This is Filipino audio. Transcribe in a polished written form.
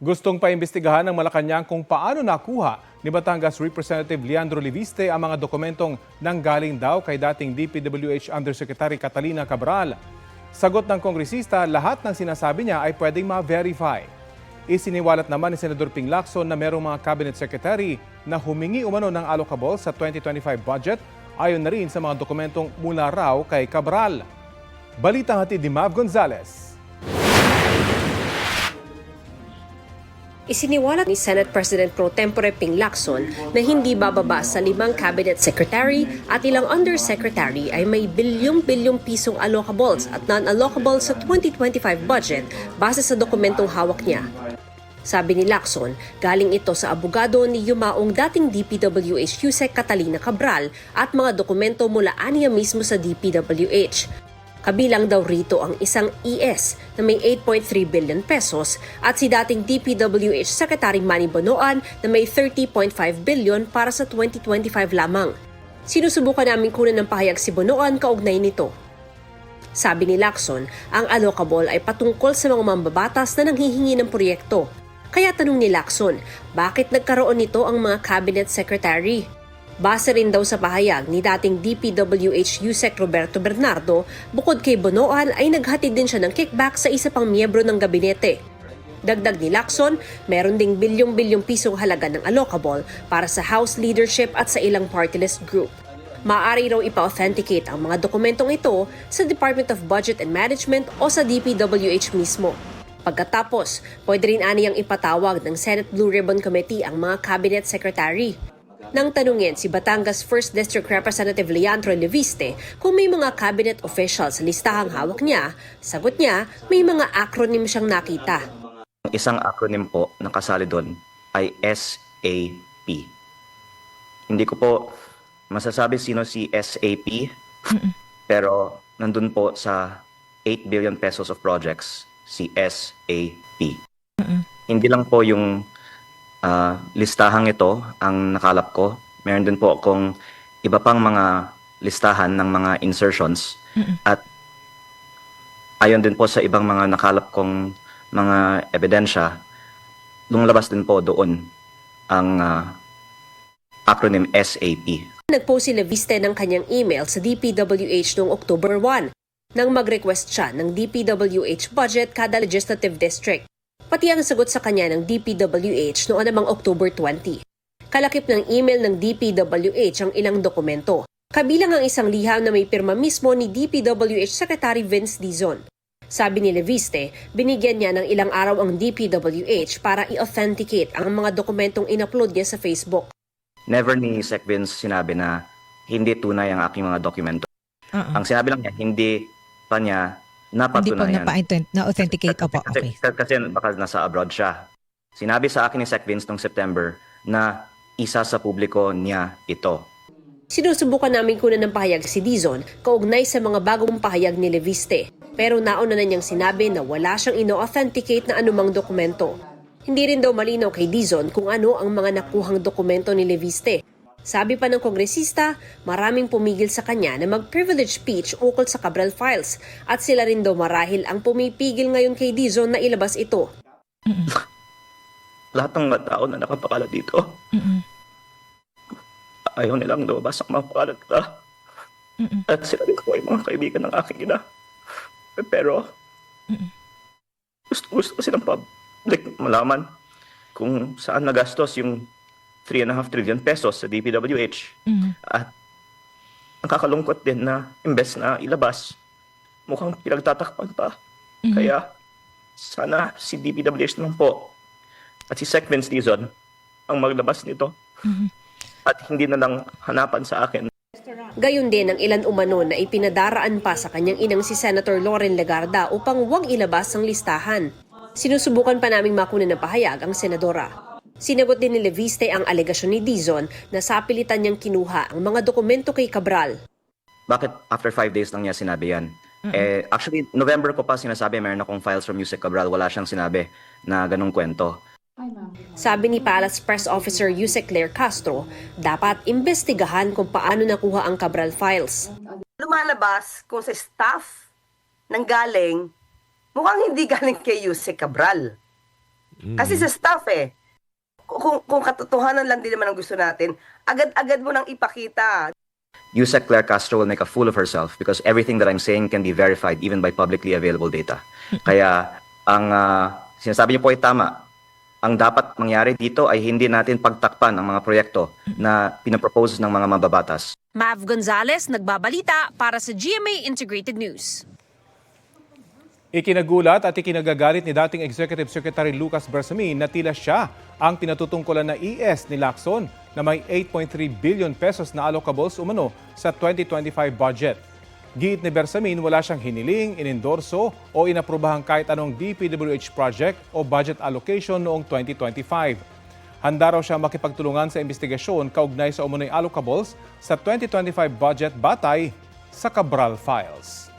Gustong paimbestigahan ng Malacanang kung paano nakuha ni Batangas Representative Leandro Leviste ang mga dokumentong nanggaling daw kay dating DPWH Undersecretary Catalina Cabral. Sagot ng kongresista, lahat ng sinasabi niya ay pwedeng ma-verify. Isiniwalat naman ni Senador Ping Lacson na merong mga cabinet secretary na humingi umano ng allocable sa 2025 budget ayon na rin sa mga dokumentong mula raw kay Cabral. Balitang hatid ni Mav Gonzalez. Isiniwalat ni Senate President Pro Tempore Ping Lacson na hindi bababa sa 5 cabinet secretary at ilang undersecretary ay may bilyong-bilyong pisong allocables at non-allocables sa 2025 budget base sa dokumentong hawak niya. Sabi ni Lacson, galing ito sa abogado ni yumaong dating DPWH Yusek Catalina Cabral at mga dokumento mula aniya mismo sa DPWH. Kabilang daw rito ang isang ES na may 8.3 billion pesos at si dating DPWH Secretary Manny Bonoan na may 30.5 billion para sa 2025 lamang. Sinusubukan namin kunan ng pahayag si Bonoan kaugnay nito. Sabi ni Lacson, ang allocable ay patungkol sa mga mambabatas na nanghihingi ng proyekto. Kaya tanong ni Lacson, bakit nagkaroon nito ang mga cabinet secretary? Base rin daw sa pahayag ni dating DPWH Yusek Roberto Bernardo, bukod kay Bonoan ay naghatid din siya ng kickback sa isa pang miyembro ng gabinete. Dagdag ni Lacson, meron ding bilyong-bilyong pisong halaga ng allocable para sa House leadership at sa ilang party list group. Maaari raw ipa-authenticate ang mga dokumentong ito sa Department of Budget and Management o sa DPWH mismo. Pagkatapos, pwede rin aniyang ipatawag ng Senate Blue Ribbon Committee ang mga cabinet secretary. Nang tanungin si Batangas 1st District Representative Leandro Leviste kung may mga cabinet officials sa listahang hawak niya, sagot niya may mga acronym siyang nakita. Isang acronym po na kasali doon ay SAP. Hindi ko po masasabi sino si SAP, pero nandun po sa 8 billion pesos of projects si SAP. Hindi lang po yung listahang ito ang nakalap ko. Meron din po akong iba pang mga listahan ng mga insertions at ayon din po sa ibang mga nakalap kong mga ebidensya, lumabas din po doon ang acronym SAP. Nagpost si Leviste ng kanyang email sa DPWH noong October 1 nang mag-request siya ng DPWH budget kada legislative district. Pati ang sagot sa kanya ng DPWH noong namang October 20. Kalakip ng email ng DPWH ang ilang dokumento. Kabilang ang isang liham na may pirma mismo ni DPWH Secretary Vince Dizon. Sabi ni Leviste, binigyan niya ng ilang araw ang DPWH para i-authenticate ang mga dokumentong in-upload niya sa Facebook. Never ni Sec Vince sinabi na hindi tunay ang aking mga dokumento. Ang sinabi lang niya, hindi pa niya napatunayan. Hindi po na-authenticate. Opo, okay. Kasi baka nasa abroad siya. Sinabi sa akin ni Sec Vince noong September na isa sa publiko niya ito. Sinusubukan namin kunan ng pahayag si Dizon kaugnay sa mga bagong pahayag ni Leviste. Pero nauna na niyang sinabi na wala siyang ino-authenticate na anumang dokumento. Hindi rin daw malinaw kay Dizon kung ano ang mga nakuhang dokumento ni Leviste. Sabi pa ng kongresista, maraming pumigil sa kanya na mag-privilege speech ukol sa Cabral files at sila rin daw marahil ang pumipigil ngayon kay Dizon na ilabas ito. Lahat ng mga tao na nakapakalat dito, ayaw nilang lumabas ang mga pakalat ka. At sila rin po ay mga kaibigan ng aking ina. Pero, gusto kasi ng public malaman kung saan nagastos yung 3.5 trillion pesos sa DPWH. At ang kakalungkot din na imbes na ilabas, mukhang pinagtatakpan pa. Kaya sana si DPWH naman po at si Sec Vince Dizon ang maglabas nito. At hindi na lang hanapan sa akin. Gayon din ang ilan umano na ipinadaraan pa sa kanyang inang si Senator Loren Legarda upang huwag ilabas ang listahan. Sinusubukan pa naming makunan ng pahayag ang senadora. Sinagot din ni Leviste ang alegasyon ni Dizon na sapilitan niyang kinuha ang mga dokumento kay Cabral. Bakit after 5 days lang niya sinabi yan? Actually, November ko pa sinasabi, meron akong files from Yusek Cabral, wala siyang sinabi na ganung kwento. Sabi ni Palace Press Officer Yusek Claire Castro, dapat imbestigahan kung paano nakuha ang Cabral files. Lumalabas kung sa staff nang galing, mukhang hindi galing kay Yusek Cabral. Kasi sa staff kung katotohanan lang din naman ang gusto natin, agad-agad mo nang ipakita. Yusek Claire Castro will make a fool of herself because everything that I'm saying can be verified even by publicly available data. Kaya ang sinasabi niyo po ay tama. Ang dapat mangyari dito ay hindi natin pagtakpan ang mga proyekto na pinapropose ng mga mababatas. Mav Gonzalez, nagbabalita para sa GMA Integrated News. Ikinagulat at ikinagagalit ni dating Executive Secretary Lucas Bersamin na tila siya ang pinatutungkulan na ES ni Lacson na may 8.3 billion pesos na allocables umano sa 2025 budget. Giit ni Bersamin wala siyang hiniling, inendorso o inaprubahang kahit anong DPWH project o budget allocation noong 2025. Handa raw siya makipagtulungan sa investigasyon kaugnay sa umunoy allocables sa 2025 budget batay sa Cabral Files.